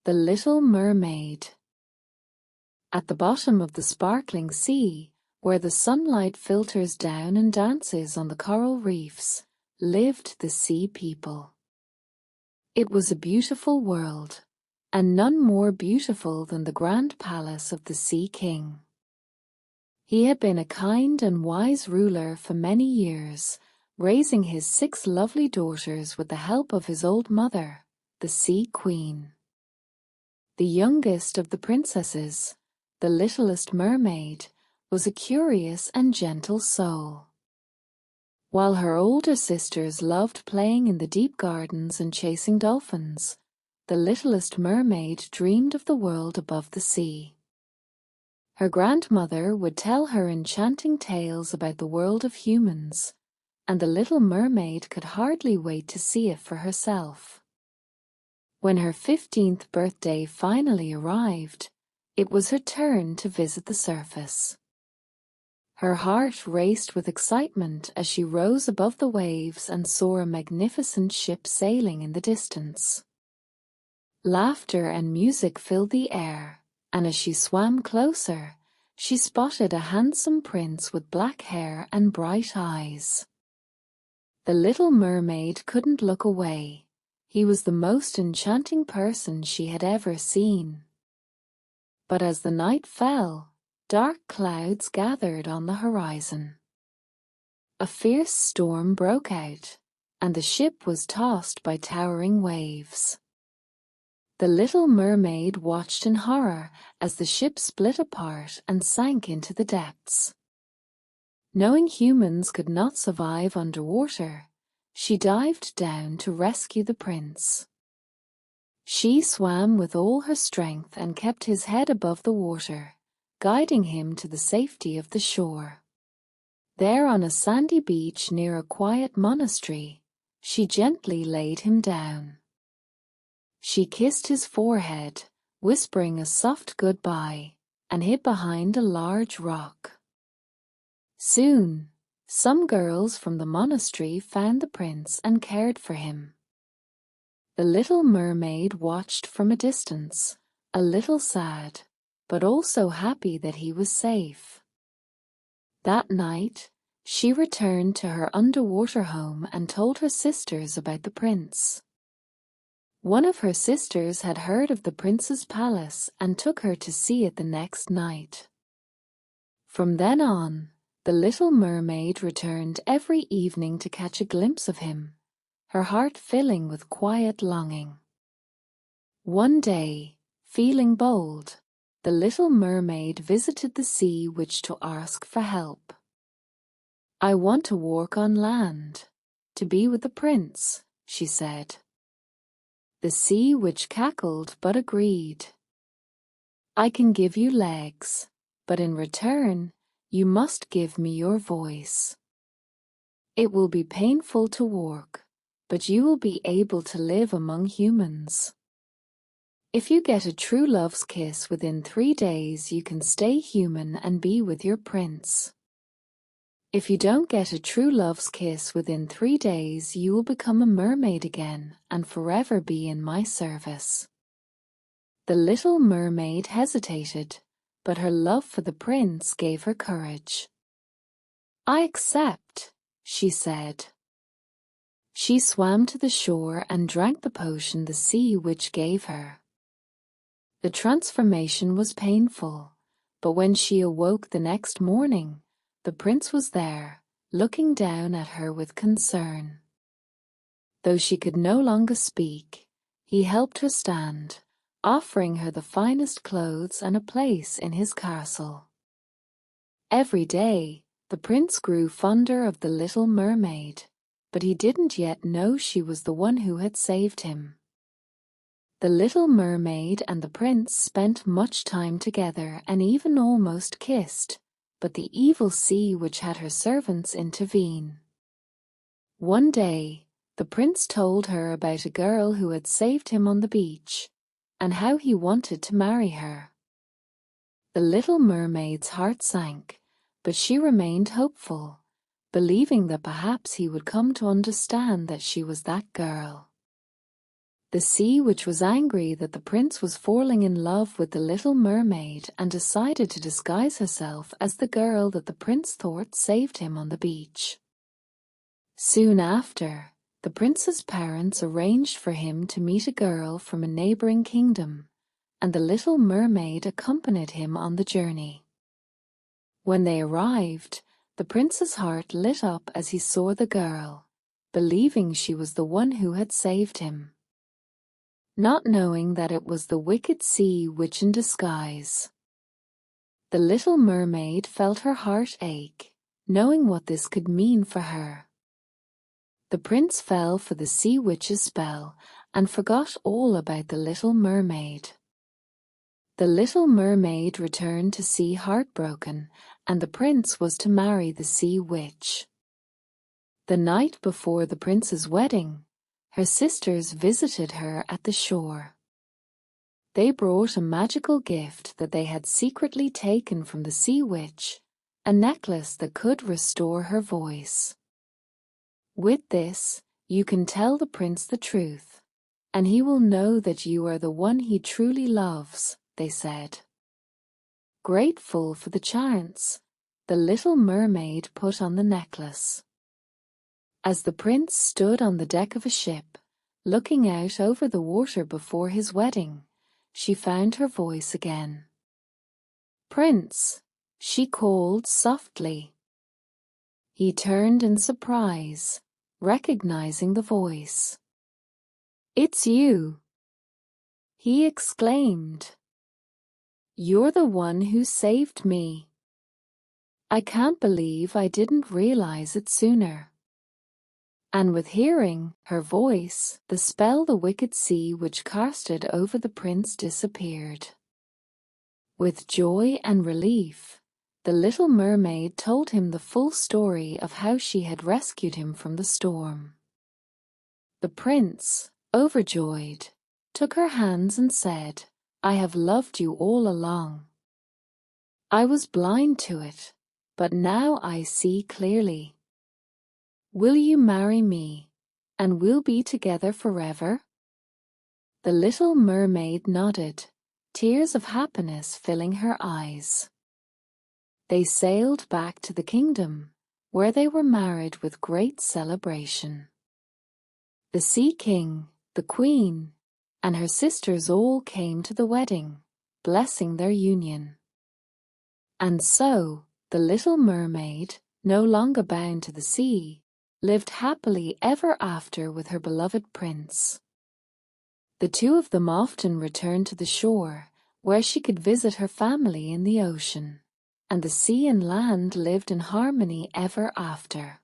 The Little Mermaid. At the bottom of the sparkling sea, where the sunlight filters down and dances on the coral reefs, lived the Sea People. It was a beautiful world, and none more beautiful than the grand palace of the Sea King. He had been a kind and wise ruler for many years, raising his 6 lovely daughters with the help of his old mother, the Sea Queen. The youngest of the princesses, the littlest mermaid, was a curious and gentle soul. While her older sisters loved playing in the deep gardens and chasing dolphins, the littlest mermaid dreamed of the world above the sea. Her grandmother would tell her enchanting tales about the world of humans, and the little mermaid could hardly wait to see it for herself. When her 15th birthday finally arrived, it was her turn to visit the surface. Her heart raced with excitement as she rose above the waves and saw a magnificent ship sailing in the distance. Laughter and music filled the air, and as she swam closer, she spotted a handsome prince with black hair and bright eyes. The little mermaid couldn't look away. He was the most enchanting person she had ever seen. But as the night fell, dark clouds gathered on the horizon. A fierce storm broke out, and the ship was tossed by towering waves. The little mermaid watched in horror as the ship split apart and sank into the depths. Knowing humans could not survive underwater, she dived down to rescue the prince. She swam with all her strength and kept his head above the water, guiding him to the safety of the shore. There on a sandy beach near a quiet monastery, she gently laid him down. She kissed his forehead, whispering a soft goodbye, and hid behind a large rock. Soon, some girls from the monastery found the prince and cared for him. The little mermaid watched from a distance, a little sad, but also happy that he was safe. That night, she returned to her underwater home and told her sisters about the prince. One of her sisters had heard of the prince's palace and took her to see it the next night. From then on, the little mermaid returned every evening to catch a glimpse of him, her heart filling with quiet longing. One day, feeling bold, the little mermaid visited the sea witch to ask for help. "I want to walk on land, to be with the prince," she said. The sea witch cackled but agreed. "I can give you legs, but in return, you must give me your voice. It will be painful to walk, but you will be able to live among humans. If you get a true love's kiss within 3 days, you can stay human and be with your prince. If you don't get a true love's kiss within 3 days, you will become a mermaid again and forever be in my service." The little mermaid hesitated, but her love for the prince gave her courage. "I accept," she said. She swam to the shore and drank the potion the sea witch gave her. The transformation was painful, but when she awoke the next morning, the prince was there, looking down at her with concern. Though she could no longer speak, he helped her stand, offering her the finest clothes and a place in his castle. Every day, the prince grew fonder of the little mermaid, but he didn't yet know she was the one who had saved him. The little mermaid and the prince spent much time together and even almost kissed, but the evil sea witch had her servants intervene. One day, the prince told her about a girl who had saved him on the beach, and how he wanted to marry her. The little mermaid's heart sank, but she remained hopeful, believing that perhaps he would come to understand that she was that girl. The sea witch was angry that the prince was falling in love with the little mermaid and decided to disguise herself as the girl that the prince thought saved him on the beach. Soon after, the prince's parents arranged for him to meet a girl from a neighboring kingdom, and the little mermaid accompanied him on the journey. When they arrived, the prince's heart lit up as he saw the girl, believing she was the one who had saved him, not knowing that it was the wicked sea witch in disguise. The little mermaid felt her heart ache, knowing what this could mean for her. The prince fell for the sea witch's spell and forgot all about the little mermaid. The little mermaid returned to sea heartbroken, and the prince was to marry the sea witch. The night before the prince's wedding, her sisters visited her at the shore. They brought a magical gift that they had secretly taken from the sea witch, a necklace that could restore her voice. With this, you can tell the prince the truth, and he will know that you are the one he truly loves, they said. Grateful for the chance, the little mermaid put on the necklace. As the prince stood on the deck of a ship, looking out over the water before his wedding, she found her voice again. "Prince," she called softly. He turned in surprise, recognizing the voice. "It's you," he exclaimed. "You're the one who saved me. I can't believe I didn't realize it sooner." And with hearing her voice, the spell the wicked sea which casted over the prince disappeared. With joy and relief, the little mermaid told him the full story of how she had rescued him from the storm. The prince, overjoyed, took her hands and said, "I have loved you all along. I was blind to it, but now I see clearly. Will you marry me, and we'll be together forever?" The little mermaid nodded, tears of happiness filling her eyes. They sailed back to the kingdom, where they were married with great celebration. The Sea King, the Queen, and her sisters all came to the wedding, blessing their union. And so, the little mermaid, no longer bound to the sea, lived happily ever after with her beloved prince. The two of them often returned to the shore, where she could visit her family in the ocean, and the sea and land lived in harmony ever after.